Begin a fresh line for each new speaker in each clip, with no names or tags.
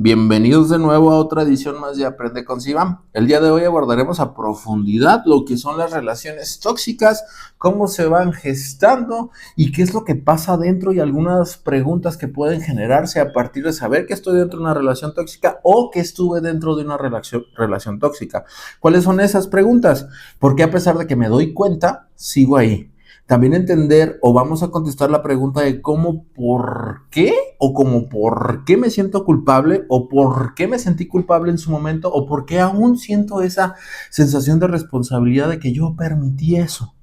Bienvenidos de nuevo a otra edición más de Aprende con Sivam. El día de hoy abordaremos a profundidad lo que son las relaciones tóxicas, cómo se van gestando y qué es lo que pasa dentro y algunas preguntas que pueden generarse a partir de saber que estoy dentro de una relación tóxica o que estuve dentro de una relación tóxica. ¿Cuáles son esas preguntas? ¿Por qué a pesar de que me doy cuenta, sigo ahí? También entender o vamos a contestar la pregunta de cómo, por qué o como por qué me siento culpable o por qué me sentí culpable en su momento o por qué aún siento esa sensación de responsabilidad de que yo permití eso.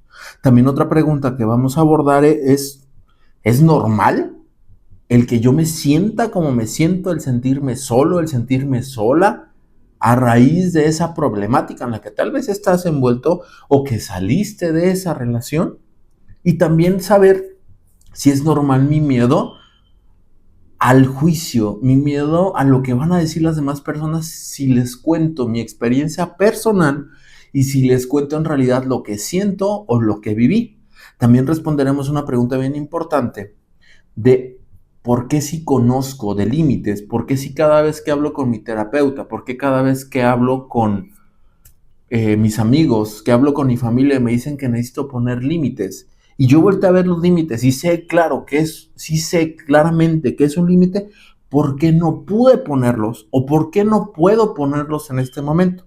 También otra pregunta que vamos a abordar ¿es normal el que yo me sienta como me siento, el sentirme solo, el sentirme sola? A raíz de esa problemática en la que tal vez estás envuelto o que saliste de esa relación. Y también saber si es normal mi miedo al juicio, mi miedo a lo que van a decir las demás personas si les cuento mi experiencia personal y si les cuento en realidad lo que siento o lo que viví. También responderemos una pregunta bien importante de por qué si conozco de límites, por qué si cada vez que hablo con mi terapeuta, por qué cada vez que hablo con mis amigos, que hablo con mi familia, me dicen que necesito poner límites. Y yo vuelto a ver los límites y sé claro que sí sé claramente que es un límite, ¿por qué no pude ponerlos? ¿O por qué no puedo ponerlos en este momento?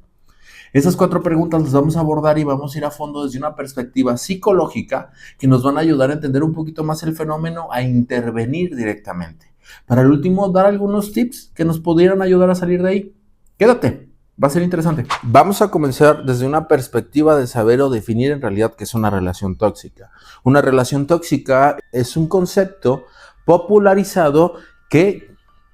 Esas 4 preguntas las vamos a abordar y vamos a ir a fondo desde una perspectiva psicológica que nos van a ayudar a entender un poquito más el fenómeno, a intervenir directamente. Para el último, dar algunos tips que nos pudieran ayudar a salir de ahí. Quédate. Va a ser interesante. Vamos a comenzar desde una perspectiva de saber o definir en realidad qué es una relación tóxica. Una relación tóxica es un concepto popularizado que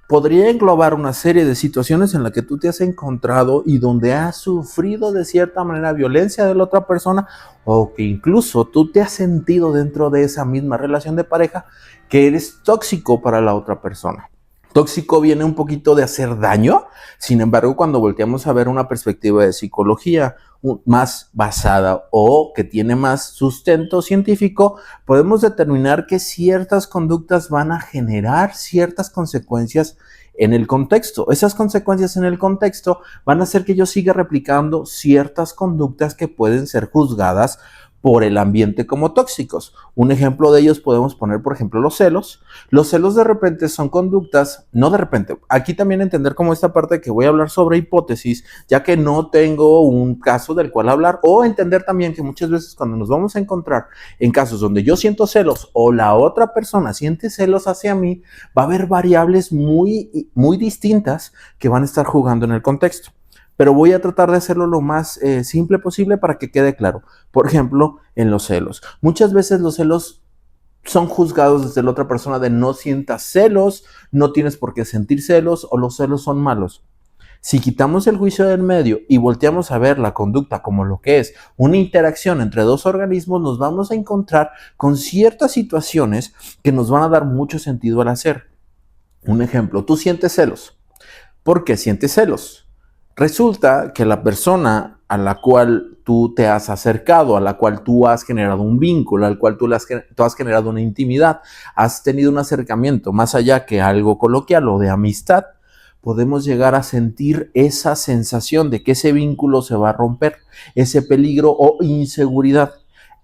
podría englobar una serie de situaciones en las que tú te has encontrado y donde has sufrido de cierta manera violencia de la otra persona o que incluso tú te has sentido dentro de esa misma relación de pareja que eres tóxico para la otra persona. Tóxico viene un poquito de hacer daño, sin embargo, cuando volteamos a ver una perspectiva de psicología más basada o que tiene más sustento científico, podemos determinar que ciertas conductas van a generar ciertas consecuencias en el contexto. Esas consecuencias en el contexto van a hacer que yo siga replicando ciertas conductas que pueden ser juzgadas por el ambiente como tóxicos. Un ejemplo de ellos podemos poner, por ejemplo, los celos. Los celos de repente son conductas, no de repente, aquí también entender como esta parte de que voy a hablar sobre hipótesis, ya que no tengo un caso del cual hablar, o entender también que muchas veces cuando nos vamos a encontrar en casos donde yo siento celos o la otra persona siente celos hacia mí, va a haber variables muy, muy distintas que van a estar jugando en el contexto. Pero voy a tratar de hacerlo lo más simple posible para que quede claro. Por ejemplo, en los celos. Muchas veces los celos son juzgados desde la otra persona de no sientas celos, no tienes por qué sentir celos o los celos son malos. Si quitamos el juicio del medio y volteamos a ver la conducta como lo que es una interacción entre dos organismos, nos vamos a encontrar con ciertas situaciones que nos van a dar mucho sentido al hacer. Un ejemplo, tú sientes celos. ¿Por qué sientes celos? Resulta que la persona a la cual tú te has acercado, a la cual tú has generado un vínculo, al cual tú has generado una intimidad, has tenido un acercamiento más allá que algo coloquial o de amistad, podemos llegar a sentir esa sensación de que ese vínculo se va a romper, ese peligro o inseguridad.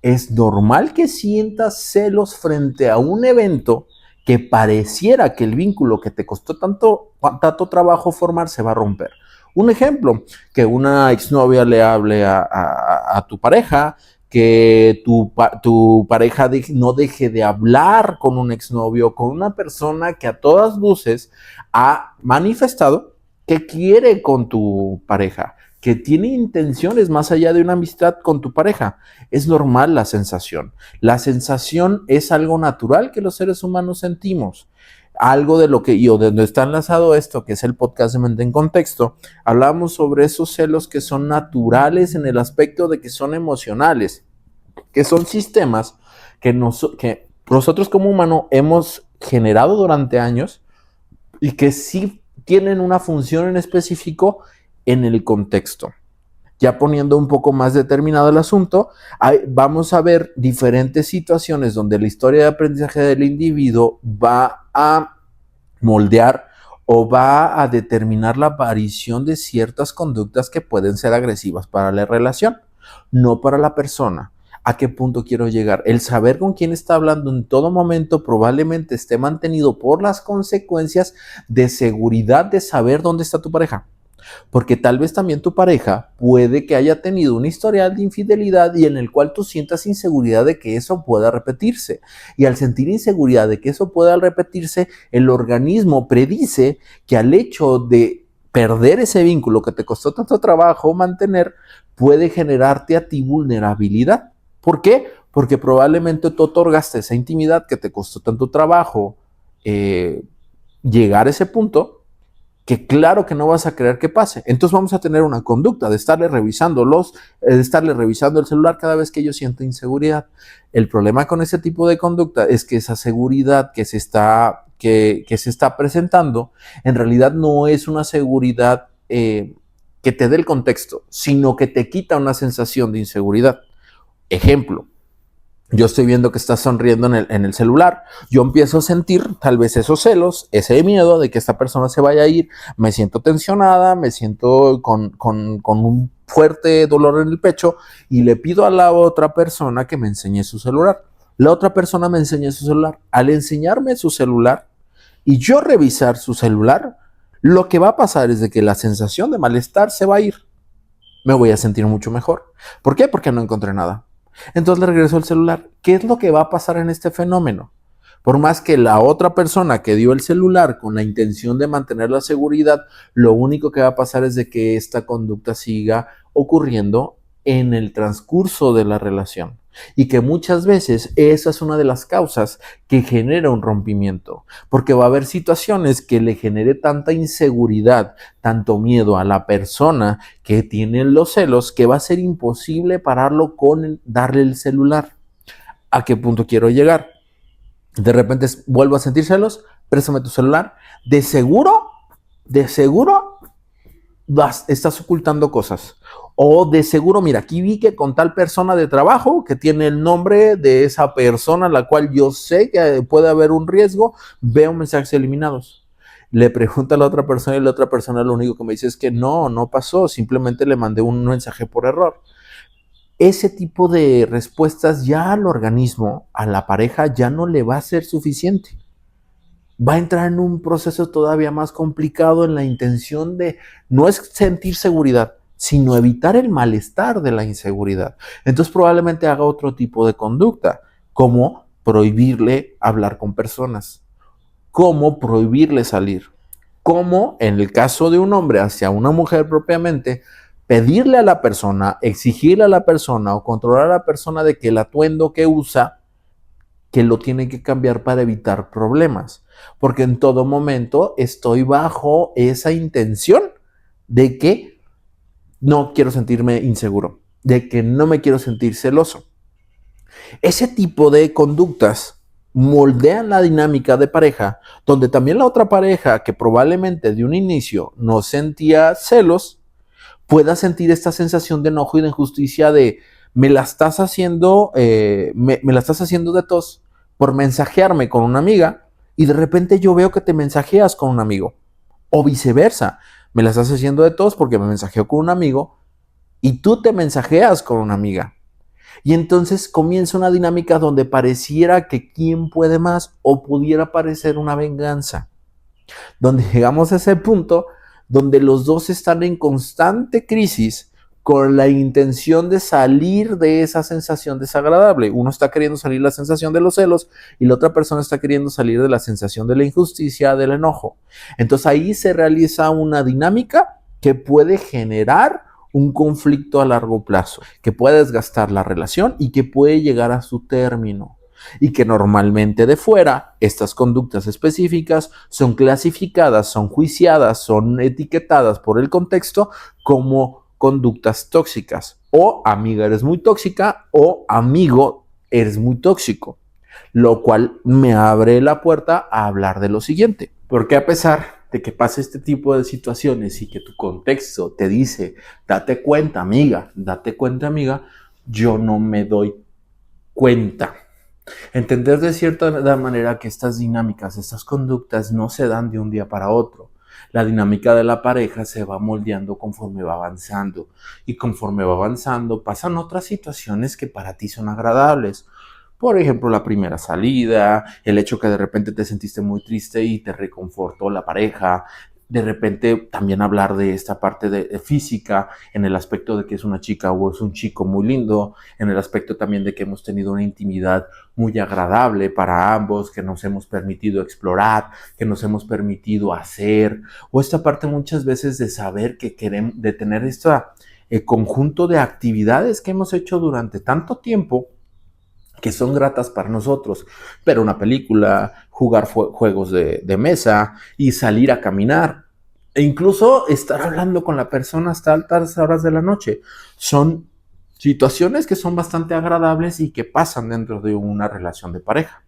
Es normal que sientas celos frente a un evento que pareciera que el vínculo que te costó tanto trabajo formar se va a romper. Un ejemplo, que una exnovia le hable a tu pareja, que tu pareja no deje de hablar con un exnovio, con una persona que a todas luces ha manifestado que quiere con tu pareja, que tiene intenciones más allá de una amistad con tu pareja. Es normal la sensación. La sensación es algo natural que los seres humanos sentimos. Algo de lo que yo, de donde está enlazado esto, que es el podcast de Mente en Contexto, hablamos sobre esos celos que son naturales en el aspecto de que son emocionales, que son sistemas que nosotros como humano hemos generado durante años y que sí tienen una función en específico en el contexto. Ya poniendo un poco más determinado el asunto, vamos a ver diferentes situaciones donde la historia de aprendizaje del individuo va a moldear o va a determinar la aparición de ciertas conductas que pueden ser agresivas para la relación, no para la persona. ¿A qué punto quiero llegar? El saber con quién está hablando en todo momento probablemente esté mantenido por las consecuencias de seguridad de saber dónde está tu pareja. Porque tal vez también tu pareja puede que haya tenido un historial de infidelidad y en el cual tú sientas inseguridad de que eso pueda repetirse. Y al sentir inseguridad de que eso pueda repetirse, el organismo predice que al hecho de perder ese vínculo que te costó tanto trabajo mantener, puede generarte a ti vulnerabilidad. ¿Por qué? Porque probablemente tú otorgaste esa intimidad que te costó tanto trabajo llegar a ese punto, que claro que no vas a querer que pase. Entonces vamos a tener una conducta de estarle revisando el celular cada vez que yo siento inseguridad. El problema con ese tipo de conducta es que esa seguridad que se está presentando en realidad no es una seguridad que te dé el contexto, sino que te quita una sensación de inseguridad. Ejemplo, yo estoy viendo que estás sonriendo en el celular. Yo empiezo a sentir tal vez esos celos, ese miedo de que esta persona se vaya a ir. Me siento tensionada, me siento con un fuerte dolor en el pecho y le pido a la otra persona que me enseñe su celular. La otra persona me enseña su celular. Al enseñarme su celular y yo revisar su celular, lo que va a pasar es de que la sensación de malestar se va a ir. Me voy a sentir mucho mejor. ¿Por qué? Porque no encontré nada. Entonces le regreso el celular. ¿Qué es lo que va a pasar en este fenómeno? Por más que la otra persona que dio el celular con la intención de mantener la seguridad, lo único que va a pasar es de que esta conducta siga ocurriendo en el transcurso de la relación. Y que muchas veces esa es una de las causas que genera un rompimiento, porque va a haber situaciones que le genere tanta inseguridad, tanto miedo a la persona que tiene los celos, que va a ser imposible pararlo con darle el celular. ¿A qué punto quiero llegar? De repente vuelvo a sentir celos, préstame tu celular. De seguro, estás ocultando cosas. O de seguro, mira, aquí vi que con tal persona de trabajo que tiene el nombre de esa persona, la cual yo sé que puede haber un riesgo, veo mensajes eliminados. Le pregunto a la otra persona y la otra persona lo único que me dice es que no pasó, simplemente le mandé un mensaje por error. Ese tipo de respuestas ya al organismo, a la pareja, ya no le va a ser suficiente. Va a entrar en un proceso todavía más complicado en la intención de no es sentir seguridad, sino evitar el malestar de la inseguridad. Entonces probablemente haga otro tipo de conducta, como prohibirle hablar con personas, como prohibirle salir, como en el caso de un hombre hacia una mujer propiamente, pedirle a la persona, exigirle a la persona o controlar a la persona de que el atuendo que usa, que lo tiene que cambiar para evitar problemas. Porque en todo momento estoy bajo esa intención de que no quiero sentirme inseguro, de que no me quiero sentir celoso. Ese tipo de conductas moldean la dinámica de pareja, donde también la otra pareja, que probablemente de un inicio no sentía celos, pueda sentir esta sensación de enojo y de injusticia de me la estás haciendo, me la estás haciendo de tos por mensajearme con una amiga y de repente yo veo que te mensajeas con un amigo. O viceversa, me la estás haciendo de tos porque me mensajeo con un amigo y tú te mensajeas con una amiga. Y entonces comienza una dinámica donde pareciera que quién puede más o pudiera parecer una venganza. Donde llegamos a ese punto donde los dos están en constante crisis con la intención de salir de esa sensación desagradable. Uno está queriendo salir de la sensación de los celos y la otra persona está queriendo salir de la sensación de la injusticia, del enojo. Entonces ahí se realiza una dinámica que puede generar un conflicto a largo plazo, que puede desgastar la relación y que puede llegar a su término. Y que normalmente de fuera estas conductas específicas son clasificadas, son juiciadas, son etiquetadas por el contexto como conductas tóxicas. O amiga, eres muy tóxica, o amigo, eres muy tóxico. Lo cual me abre la puerta a hablar de lo siguiente. Porque a pesar de que pase este tipo de situaciones y que tu contexto te dice, date cuenta, amiga, yo no me doy cuenta. Entender de cierta manera que estas dinámicas, estas conductas no se dan de un día para otro. La dinámica de la pareja se va moldeando conforme va avanzando y conforme va avanzando pasan otras situaciones que para ti son agradables. Por ejemplo, la primera salida, el hecho que de repente te sentiste muy triste y te reconfortó la pareja. De repente también hablar de esta parte de física, en el aspecto de que es una chica o es un chico muy lindo, en el aspecto también de que hemos tenido una intimidad muy agradable para ambos, que nos hemos permitido explorar, que nos hemos permitido hacer, o esta parte muchas veces de saber que queremos, de tener este conjunto de actividades que hemos hecho durante tanto tiempo que son gratas para nosotros, ver una película, jugar juegos de mesa y salir a caminar e incluso estar hablando con la persona hasta altas horas de la noche. Son situaciones que son bastante agradables y que pasan dentro de una relación de pareja.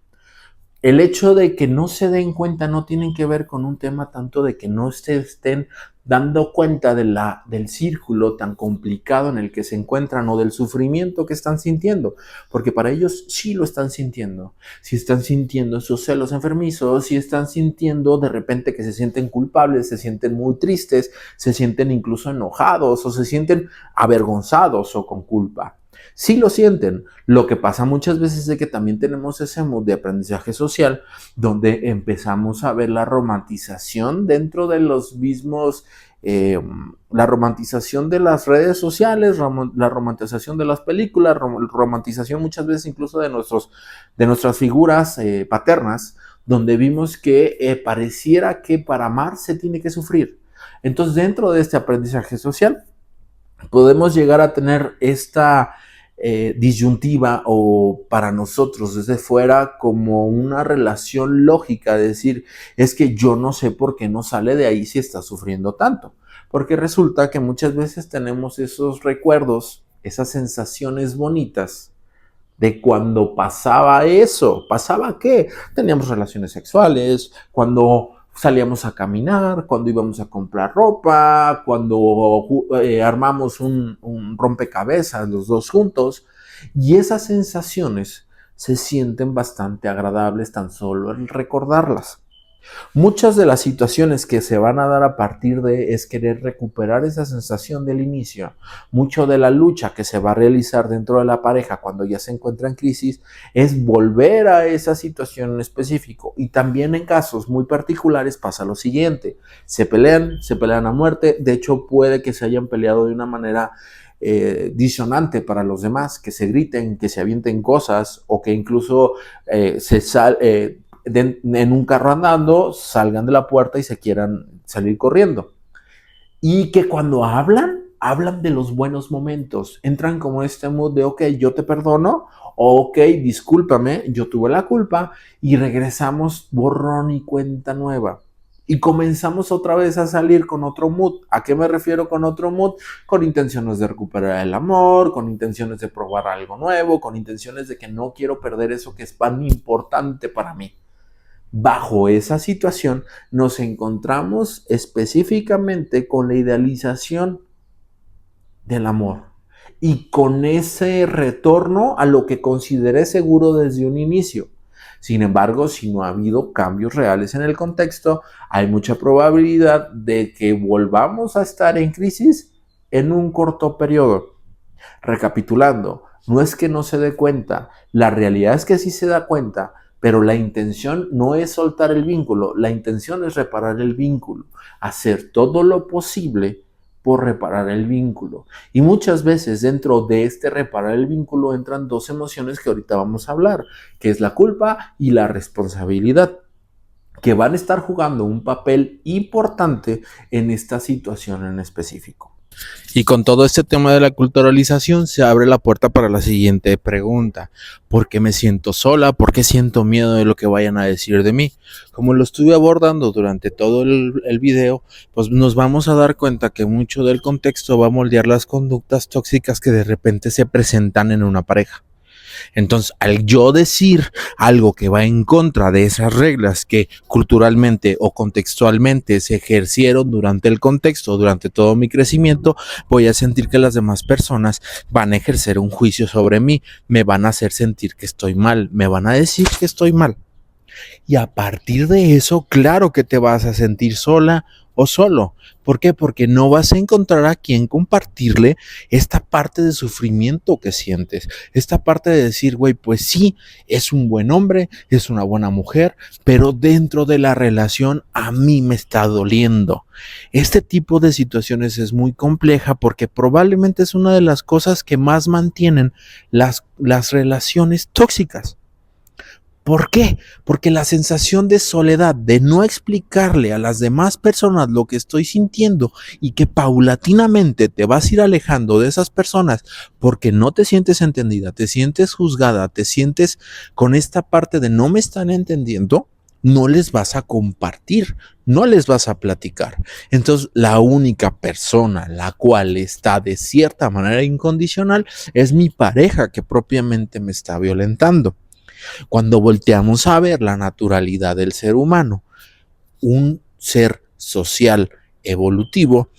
El hecho de que no se den cuenta no tienen que ver con un tema tanto de que no se estén dando cuenta del círculo tan complicado en el que se encuentran o del sufrimiento que están sintiendo, porque para ellos sí lo están sintiendo. Si están sintiendo esos celos enfermizos, si están sintiendo de repente que se sienten culpables, se sienten muy tristes, se sienten incluso enojados o se sienten avergonzados o con culpa. Sí lo sienten. Lo que pasa muchas veces es que también tenemos ese mood de aprendizaje social donde empezamos a ver la romantización dentro de los mismos, la romantización de las redes sociales, la romantización de las películas, romantización muchas veces incluso de nuestras figuras paternas, donde vimos que pareciera que para amar se tiene que sufrir. Entonces, dentro de este aprendizaje social, podemos llegar a tener esta disyuntiva o para nosotros desde fuera como una relación lógica de decir, es que yo no sé por qué no sale de ahí si está sufriendo tanto, porque resulta que muchas veces tenemos esos recuerdos, esas sensaciones bonitas de cuando pasaba eso. ¿Pasaba qué? Teníamos relaciones sexuales, cuando salíamos a caminar, cuando íbamos a comprar ropa, cuando armamos un rompecabezas los dos juntos. Y esas sensaciones se sienten bastante agradables tan solo al recordarlas. Muchas de las situaciones que se van a dar a partir de es querer recuperar esa sensación del inicio. Mucho de la lucha que se va a realizar dentro de la pareja cuando ya se encuentra en crisis es volver a esa situación en específico. Y también en casos muy particulares pasa lo siguiente. Se pelean a muerte. De hecho, puede que se hayan peleado de una manera disonante para los demás, que se griten, que se avienten cosas o que incluso en un carro andando, salgan de la puerta y se quieran salir corriendo. Y que cuando hablan de los buenos momentos, entran como este mood de, ok, yo te perdono, ok, discúlpame, yo tuve la culpa, y regresamos borrón y cuenta nueva. Y comenzamos otra vez a salir con otro mood. ¿A qué me refiero con otro mood? Con intenciones de recuperar el amor, con intenciones de probar algo nuevo, con intenciones de que no quiero perder eso que es tan importante para mí. Bajo esa situación nos encontramos específicamente con la idealización del amor y con ese retorno a lo que consideré seguro desde un inicio. Sin embargo, si no ha habido cambios reales en el contexto, hay mucha probabilidad de que volvamos a estar en crisis en un corto periodo. Recapitulando, no es que no se dé cuenta, la realidad es que sí se da cuenta, pero la intención no es soltar el vínculo, la intención es reparar el vínculo, hacer todo lo posible por reparar el vínculo. Y muchas veces dentro de este reparar el vínculo entran dos emociones que ahorita vamos a hablar, que es la culpa y la responsabilidad, que van a estar jugando un papel importante en esta situación en específico. Y con todo este tema de la culturalización se abre la puerta para la siguiente pregunta. ¿Por qué me siento sola? ¿Por qué siento miedo de lo que vayan a decir de mí? Como lo estuve abordando durante todo el video, pues nos vamos a dar cuenta que mucho del contexto va a moldear las conductas tóxicas que de repente se presentan en una pareja. Entonces, al yo decir algo que va en contra de esas reglas que culturalmente o contextualmente se ejercieron durante el contexto, durante todo mi crecimiento, voy a sentir que las demás personas van a ejercer un juicio sobre mí, me van a hacer sentir que estoy mal, me van a decir que estoy mal. Y a partir de eso, claro que te vas a sentir sola o solo. ¿Por qué? Porque no vas a encontrar a quien compartirle esta parte de sufrimiento que sientes, esta parte de decir, güey, pues sí, es un buen hombre, es una buena mujer, pero dentro de la relación a mí me está doliendo. Este tipo de situaciones es muy compleja porque probablemente es una de las cosas que más mantienen las relaciones tóxicas. ¿Por qué? Porque la sensación de soledad, de no explicarle a las demás personas lo que estoy sintiendo y que paulatinamente te vas a ir alejando de esas personas porque no te sientes entendida, te sientes juzgada, te sientes con esta parte de no me están entendiendo, no les vas a compartir, no les vas a platicar. Entonces, la única persona la cual está de cierta manera incondicional es mi pareja que propiamente me está violentando. Cuando volteamos a ver la naturalidad del ser humano, un ser social evolutivo,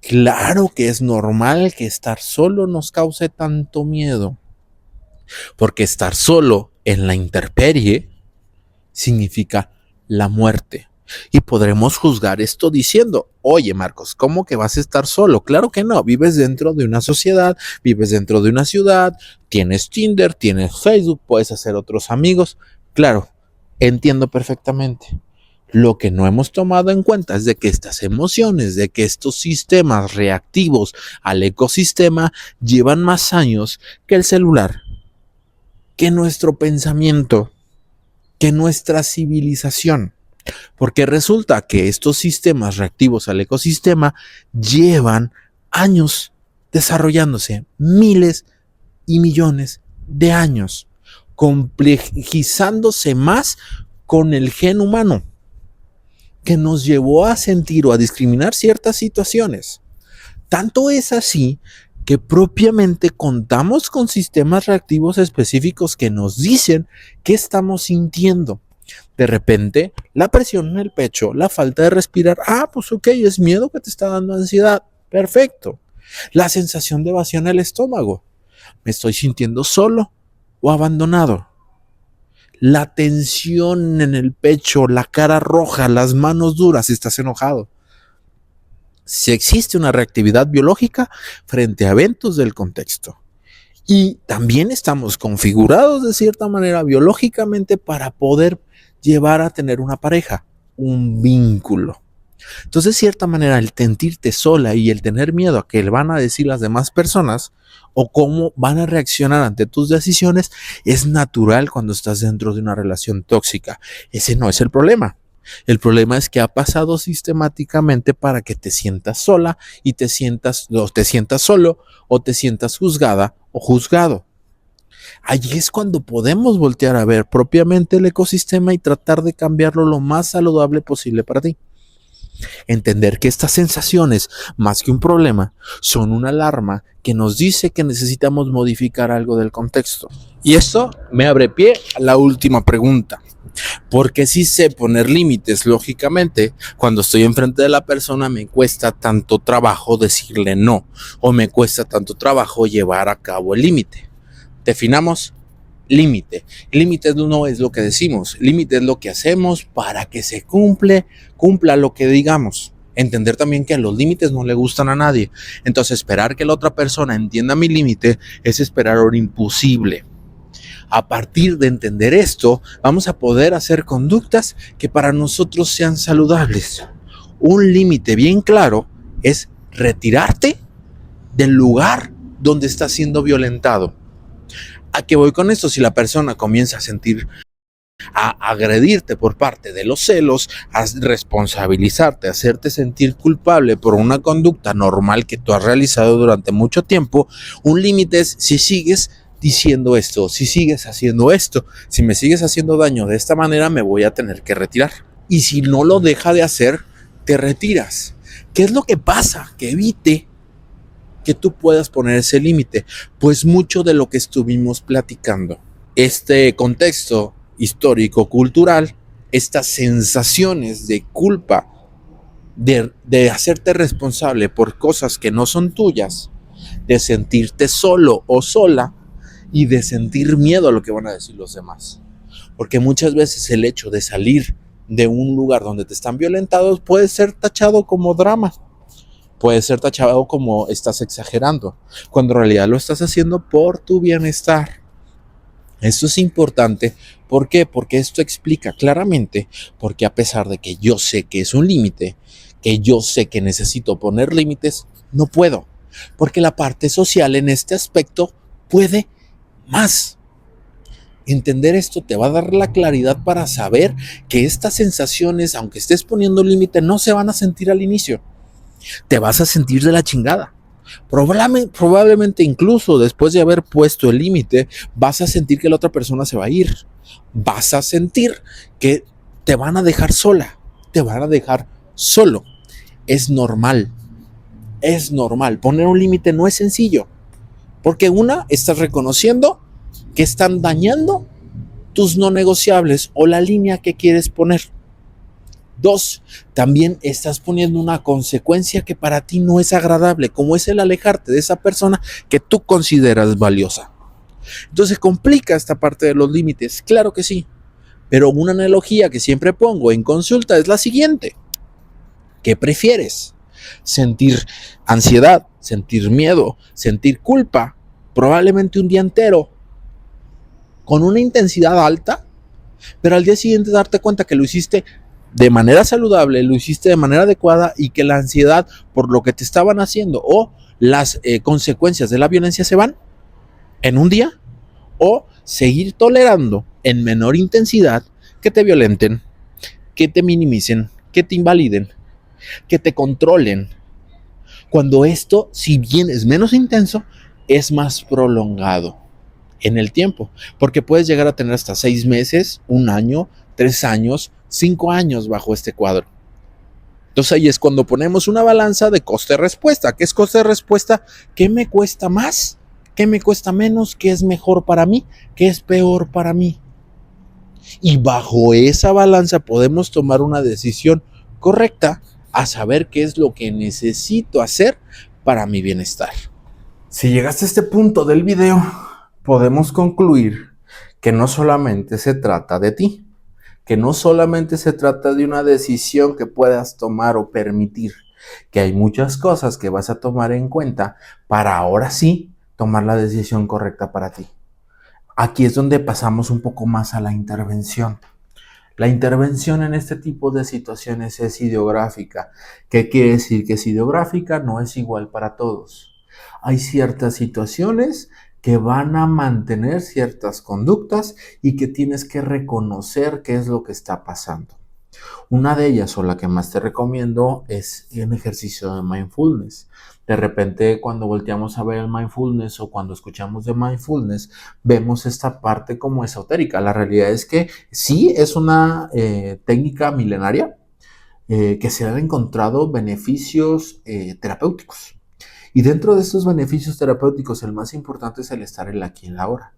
claro que es normal que estar solo nos cause tanto miedo, porque estar solo en la intemperie significa la muerte. Y podremos juzgar esto diciendo, oye Marcos, ¿cómo que vas a estar solo? Claro que no, vives dentro de una sociedad, vives dentro de una ciudad, tienes Tinder, tienes Facebook, puedes hacer otros amigos. Claro, entiendo perfectamente. Lo que no hemos tomado en cuenta es de que estas emociones, de que estos sistemas reactivos al ecosistema llevan más años que el celular, que nuestro pensamiento, que nuestra civilización. Porque resulta que estos sistemas reactivos al ecosistema llevan años desarrollándose, miles y millones de años, complejizándose más con el gen humano, que nos llevó a sentir o a discriminar ciertas situaciones. Tanto es así que propiamente contamos con sistemas reactivos específicos que nos dicen qué estamos sintiendo. De repente, la presión en el pecho, la falta de respirar, pues ok, es miedo que te está dando ansiedad, perfecto. La sensación de vacío en el estómago, me estoy sintiendo solo o abandonado. La tensión en el pecho, la cara roja, las manos duras, estás enojado. Si existe una reactividad biológica frente a eventos del contexto. Y también estamos configurados de cierta manera biológicamente para poder llevar a tener una pareja, un vínculo. Entonces, de cierta manera, el sentirte sola y el tener miedo a que le van a decir las demás personas o cómo van a reaccionar ante tus decisiones es natural cuando estás dentro de una relación tóxica. Ese no es el problema. El problema es que ha pasado sistemáticamente para que te sientas sola y te sientas solo o te sientas juzgada o juzgado. Allí es cuando podemos voltear a ver propiamente el ecosistema y tratar de cambiarlo lo más saludable posible para ti. Entender que estas sensaciones, más que un problema, son una alarma que nos dice que necesitamos modificar algo del contexto. Y esto me abre pie a la última pregunta. Porque sí sé poner límites, lógicamente, cuando estoy enfrente de la persona me cuesta tanto trabajo decirle no, o me cuesta tanto trabajo llevar a cabo el límite. Definamos límite. Límite no es lo que decimos, límite es lo que hacemos para que se cumpla lo que digamos. Entender también que los límites no le gustan a nadie. Entonces esperar que la otra persona entienda mi límite es esperar lo imposible. A partir de entender esto, vamos a poder hacer conductas que para nosotros sean saludables. Un límite bien claro es retirarte del lugar donde estás siendo violentado. ¿A qué voy con esto? Si la persona comienza a agredirte por parte de los celos, a responsabilizarte, a hacerte sentir culpable por una conducta normal que tú has realizado durante mucho tiempo, un límite es si sigues diciendo esto, si sigues haciendo esto, si me sigues haciendo daño de esta manera, me voy a tener que retirar. Y si no lo deja de hacer, te retiras. ¿Qué es lo que pasa? Que evite que tú puedas poner ese límite. Pues mucho de lo que estuvimos platicando, este contexto histórico, cultural, estas sensaciones de culpa, de hacerte responsable por cosas que no son tuyas, de sentirte solo o sola, y de sentir miedo a lo que van a decir los demás. Porque muchas veces el hecho de salir de un lugar donde te están violentados, puede ser tachado como drama. Puede ser tachado como estás exagerando, cuando en realidad lo estás haciendo por tu bienestar. Esto es importante. ¿Por qué? Porque esto explica claramente porque a pesar de que yo sé que es un límite, que yo sé que necesito poner límites, no puedo. Porque la parte social en este aspecto puede más. Entender esto te va a dar la claridad para saber que estas sensaciones, aunque estés poniendo límite, no se van a sentir al inicio. Te vas a sentir de la chingada. Probablemente incluso después de haber puesto el límite, vas a sentir que la otra persona se va a ir. Vas a sentir que te van a dejar sola, te van a dejar solo. Es normal, es normal. Poner un límite no es sencillo, porque estás reconociendo que están dañando tus no negociables o la línea que quieres poner. 2, también estás poniendo una consecuencia que para ti no es agradable, como es el alejarte de esa persona que tú consideras valiosa. Entonces complica esta parte de los límites, claro que sí, pero una analogía que siempre pongo en consulta es la siguiente. ¿Qué prefieres? ¿Sentir ansiedad, sentir miedo, sentir culpa, probablemente un día entero, con una intensidad alta, pero al día siguiente darte cuenta que lo hiciste de manera saludable, lo hiciste de manera adecuada y que la ansiedad por lo que te estaban haciendo o las consecuencias de la violencia se van en un día? ¿O seguir tolerando en menor intensidad que te violenten, que te minimicen, que te invaliden, que te controlen? Cuando esto, si bien es menos intenso, es más prolongado en el tiempo, porque puedes llegar a tener hasta 6 meses, 1 año, 3 años, 5 años bajo este cuadro. Entonces ahí es cuando ponemos una balanza de coste-respuesta. ¿Qué es coste-respuesta? ¿Qué me cuesta más? ¿Qué me cuesta menos? ¿Qué es mejor para mí? ¿Qué es peor para mí? Y bajo esa balanza podemos tomar una decisión correcta a saber qué es lo que necesito hacer para mi bienestar. Si llegaste a este punto del video, podemos concluir que no solamente se trata de ti, que no solamente se trata de una decisión que puedas tomar o permitir, que hay muchas cosas que vas a tomar en cuenta para ahora sí tomar la decisión correcta para ti. Aquí es donde pasamos un poco más a la intervención. La intervención en este tipo de situaciones es ideográfica. ¿Qué quiere decir que es ideográfica? No es igual para todos. Hay ciertas situaciones que van a mantener ciertas conductas y que tienes que reconocer qué es lo que está pasando. Una de ellas, o la que más te recomiendo, es un ejercicio de mindfulness. De repente, cuando volteamos a ver el mindfulness o cuando escuchamos de mindfulness, vemos esta parte como esotérica. La realidad es que sí es una técnica milenaria que se han encontrado beneficios terapéuticos. Y dentro de estos beneficios terapéuticos, el más importante es el estar en el aquí y en la ahora.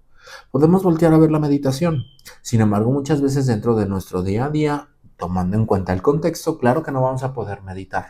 Podemos voltear a ver la meditación. Sin embargo, muchas veces dentro de nuestro día a día, tomando en cuenta el contexto, claro que no vamos a poder meditar.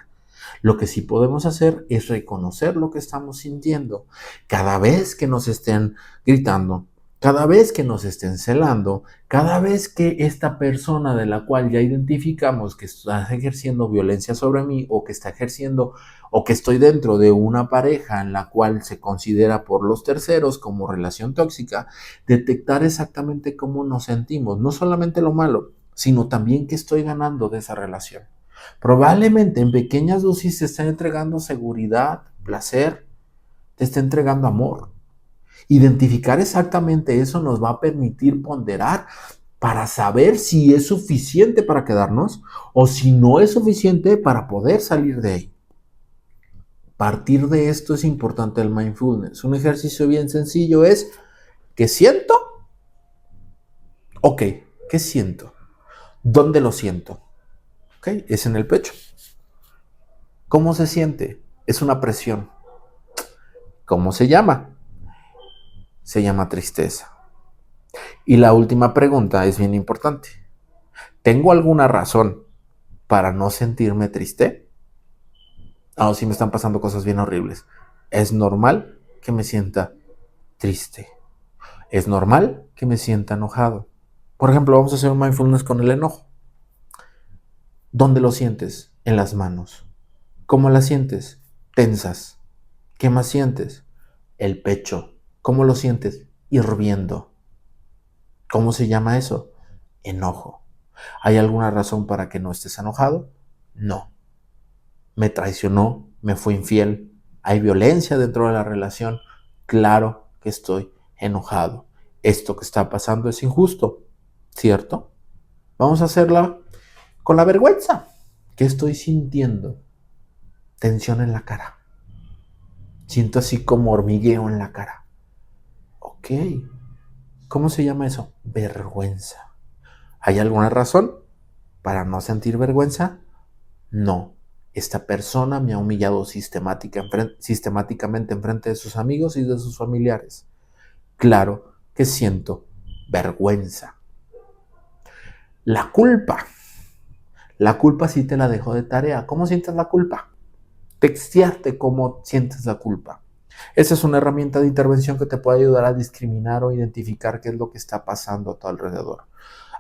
Lo que sí podemos hacer es reconocer lo que estamos sintiendo. Cada vez que nos estén gritando, cada vez que nos estén celando, cada vez que esta persona de la cual ya identificamos que está ejerciendo violencia sobre mí o que está ejerciendo o que estoy dentro de una pareja en la cual se considera por los terceros como relación tóxica, detectar exactamente cómo nos sentimos, no solamente lo malo, sino también qué estoy ganando de esa relación. Probablemente en pequeñas dosis te está entregando seguridad, placer, te está entregando amor. Identificar exactamente eso nos va a permitir ponderar para saber si es suficiente para quedarnos o si no es suficiente para poder salir de ahí. Partir de esto es importante el mindfulness. Un ejercicio bien sencillo es, ¿qué siento? Ok, ¿qué siento? ¿Dónde lo siento? Ok, es en el pecho. ¿Cómo se siente? Es una presión. ¿Cómo se llama? Se llama tristeza. Y la última pregunta es bien importante. ¿Tengo alguna razón para no sentirme triste? Ah, sí me están pasando cosas bien horribles. ¿Es normal que me sienta triste? ¿Es normal que me sienta enojado? Por ejemplo, vamos a hacer un mindfulness con el enojo. ¿Dónde lo sientes? En las manos. ¿Cómo las sientes? Tensas. ¿Qué más sientes? El pecho. ¿Cómo lo sientes? Hirviendo. ¿Cómo se llama eso? Enojo. ¿Hay alguna razón para que no estés enojado? No. ¿Me traicionó? ¿Me fue infiel? ¿Hay violencia dentro de la relación? Claro que estoy enojado. Esto que está pasando es injusto, ¿cierto? Vamos a hacerla con la vergüenza. ¿Qué estoy sintiendo? Tensión en la cara. Siento así como hormigueo en la cara. Ok. ¿Cómo se llama eso? Vergüenza. ¿Hay alguna razón para no sentir vergüenza? No. Esta persona me ha humillado sistemáticamente en frente de sus amigos y de sus familiares. Claro que siento vergüenza. La culpa. La culpa sí te la dejo de tarea. ¿Cómo sientes la culpa? Textearte cómo sientes la culpa. Esa es una herramienta de intervención que te puede ayudar a discriminar o identificar qué es lo que está pasando a tu alrededor.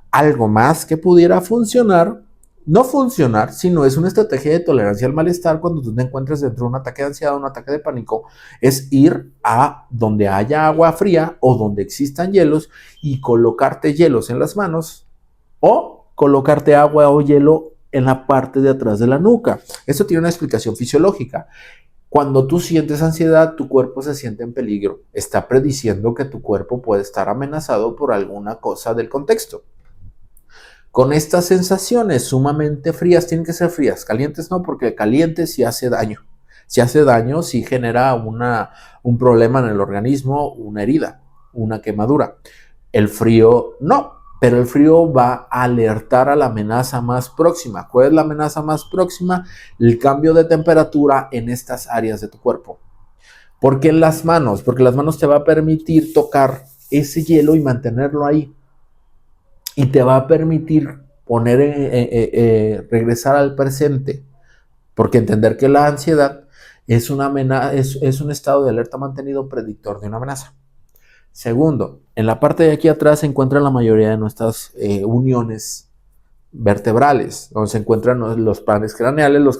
Algo más que pudiera funcionar, no funcionar, sino es una estrategia de tolerancia al malestar cuando tú te encuentres dentro de un ataque de ansiedad o un ataque de pánico, es ir a donde haya agua fría o donde existan hielos y colocarte hielos en las manos o colocarte agua o hielo en la parte de atrás de la nuca. Esto tiene una explicación fisiológica. Cuando tú sientes ansiedad, tu cuerpo se siente en peligro. Está prediciendo que tu cuerpo puede estar amenazado por alguna cosa del contexto. Con estas sensaciones sumamente frías, tienen que ser frías, calientes no, porque calientes sí hace daño. Si hace daño, sí genera un problema en el organismo, una herida, una quemadura. El frío no, pero el frío va a alertar a la amenaza más próxima. ¿Cuál es la amenaza más próxima? El cambio de temperatura en estas áreas de tu cuerpo. ¿Por qué en las manos? Porque las manos te va a permitir tocar ese hielo y mantenerlo ahí. Y te va a permitir regresar al presente. Porque entender que la ansiedad es una amenaza, es un estado de alerta mantenido predictor de una amenaza. Segundo, en la parte de aquí atrás se encuentran la mayoría de nuestras uniones vertebrales, donde se encuentran los planes craneales, los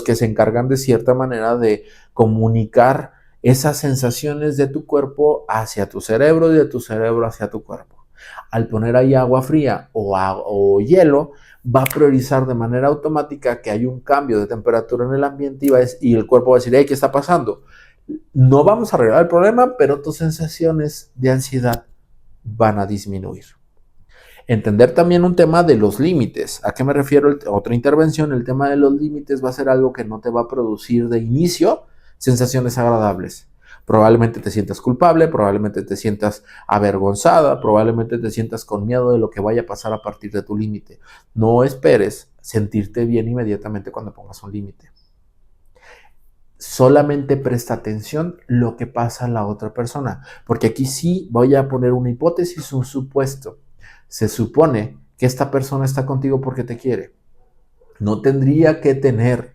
que se encargan de cierta manera de comunicar esas sensaciones de tu cuerpo hacia tu cerebro y de tu cerebro hacia tu cuerpo. Al poner ahí agua fría o hielo, va a priorizar de manera automática que hay un cambio de temperatura en el ambiente y el cuerpo va a decir, hey, ¿qué está pasando? No vamos a arreglar el problema, pero tus sensaciones de ansiedad van a disminuir. Entender también un tema de los límites. ¿A qué me refiero? Otra intervención, el tema de los límites va a ser algo que no te va a producir de inicio sensaciones agradables. Probablemente te sientas culpable, probablemente te sientas avergonzada, probablemente te sientas con miedo de lo que vaya a pasar a partir de tu límite. No esperes sentirte bien inmediatamente cuando pongas un límite. Solamente presta atención lo que pasa a la otra persona, porque aquí sí voy a poner una hipótesis, un supuesto. Se supone que esta persona está contigo porque te quiere. No tendría que tener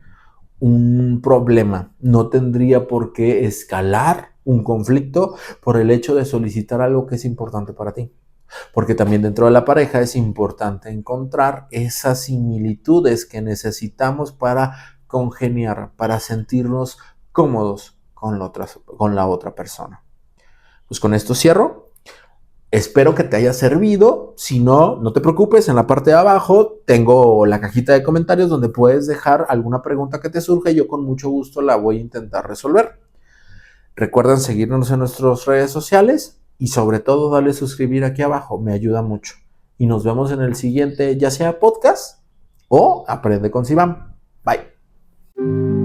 un problema, no tendría por qué escalar un conflicto por el hecho de solicitar algo que es importante para ti. Porque también dentro de la pareja es importante encontrar esas similitudes que necesitamos para congeniar, para sentirnos cómodos con la otra persona. Pues con esto cierro. Espero que te haya servido. Si no, no te preocupes. En la parte de abajo tengo la cajita de comentarios donde puedes dejar alguna pregunta que te surja y yo con mucho gusto la voy a intentar resolver. Recuerden seguirnos en nuestras redes sociales y sobre todo darle suscribir aquí abajo. Me ayuda mucho. Y nos vemos en el siguiente, ya sea podcast o Aprende con Sivam. Bye.